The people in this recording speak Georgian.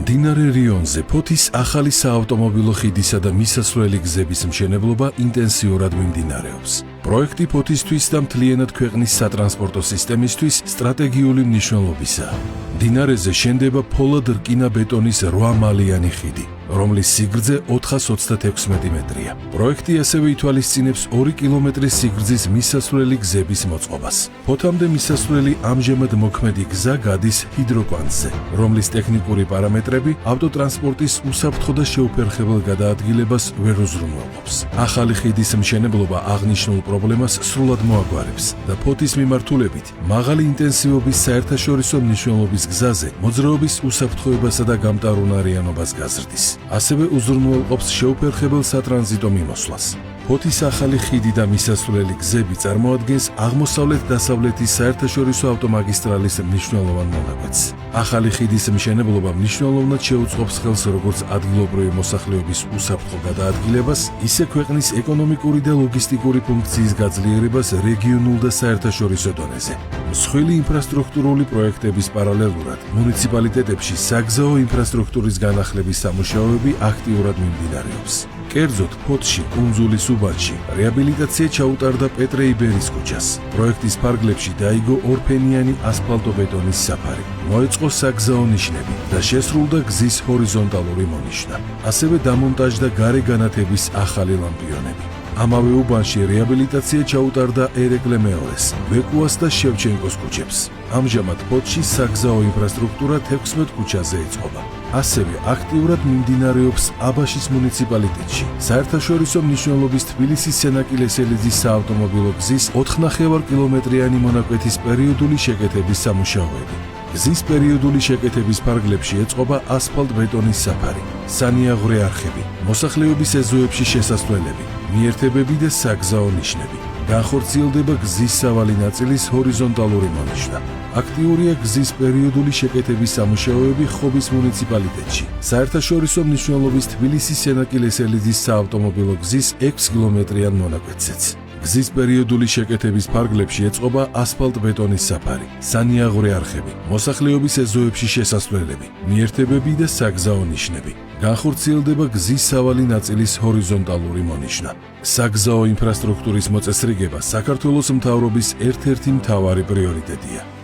მდინარე რიონზე ფოთის ახალი საავტომობილო ხიდისა და მისასვლელი გზების მშენებლობა ინტენსიურად მიმდინარეობს. პროექტი ფოთისთვის და მთლიანად ქვეყნის სატრანსპორტო სისტემისთვის სტრატეგიული მნიშვნელობისაა. მდინარეზე შენდება ფოლად რკინა-ბეტონის 8-მალიანი ხიდი, რომლის სიგრძე 426 მეტრია. პროექტი ასევე ითვალისწინებს 2 კილომეტრის სიგრძის მისასვლელი გზების მოწყობას. ფოთამდე მისასვლელი ამჟამად მოქმედი გზა გადის ჰიდროკვანძზე, რომლის ტექნიკური პარამეტრები ავტოტრანსპორტის უსაფრთხო და შეუფერხებელ გადაადგილებას ვერ უზრუნველყოფს. ახალი ხიდის მშენებლობა აღნიშნულ პრობლემას სრულად მოაგვარებს და ფოთის მიმართულებით მაღალი ინტენსივობის საერთაშორისო მნიშვნელობის გზაზე მოძრაობის უსაფრთხოებასა და გამტარუნარიანობას გაზრდის. ასევე უზრუნველყოფს შეუფერხებელ სატრანზიტო მიმოსვლას. ფოთის ახალი ხიდი და მისასვლელი გზები წარმოადგენს აღმოსავლეთ-დასავლეთის საერთაშორისო ავტომაგისტრალის მნიშვნელოვან მონაკვეთს. ახალი ხიდის მშენებლობა მნიშვნელოვნად შეუწყობს ხელს როგორც ადგილობრივი მოსახლეობის უსაფრთხო გადაადგილებას, ისე ქვეყნის ეკონომიკური და ლოგისტიკური ფუნქციის გაძლიერებას რეგიონულ და საერთაშორისო დონეზე. მსხვილი ინფრასტრუქტურული პროექტების პარალელურად მუნიციპალიტეტებში საგზაო ინფრასტრუქტურის განახლების სამუშაოები აქტიურად მიმდინარეობს. კერძოდ, ფოთში, კუნძულის უბანში რეაბილიტაცია ჩაუტარდა პეტრე იბერის ქუჩას. პროექტის ფარგლებში დაიგო ორფენიანი ასფალტო-ბეტონის საფარი. მოეწყო საგზაო ნიშნები და შესრულდა გზის ჰორიზონტალური მონიშნა. ასევე დამონტაჟდა გარე განათების ახალი ლამპიონები. ამავე უბანში რეაბილიტაცია ჩაუტარდა ერეკლე მეორეს, ვეკუას და შევჩენკოს ქუჩებს. ამჟამად ფოთში საგზაო ინფრასტრუქტურა 16 ქუჩაზე ეწყობა. ასევე აქტიურად მიმდინარეობს აბაშის მუნიციპალიტეტში საერთაშორისო მნიშვნელობის თბილისის სენაკილესელიძის საავტომობილო გზის 4,5 კილომეტრიანი მონაკვეთის პერიოდული შეკეთების სამუშაოები. გზის პერიოდული შეკეთების ფარგლებში ეწყობა ასფალტ-ბეტონის საფარი, სანიაღვრე არხები, მოსახლეობის ეზოებში შესასვლელები, მიერთებები და საგზაო ნიშნები. განხორციელდება გზის სავალი ნაწილის ჰორიზონტალური მონიშნა. აქტიურია გზის პერიოდული შეკეთების სამუშაოები ხობის მუნიციპალიტეტში, საერთაშორისო მნიშვნელობის თბილისის სენაკილესელიძის საავტომობილო გზის 6 კილომეტრიან მონაკვეთზეც. გზის პერიოდული შეკეთების ფარგლებში ეწყობა ასფალტ-ბეტონის საფარი, სანიაღვრე არხები, მოსახლეობის ეზოებში შესასვლელები, მიერთებები და საგზაო ნიშნები. განხორციელდება გზის სავალი ნაწილის ჰორიზონტალური მონიშნა. საგზაო ინფრასტრუქტურის მოწესრიგება საქართველოს მთავრობის ერთ-ერთი მთავარი პრიორიტეტია.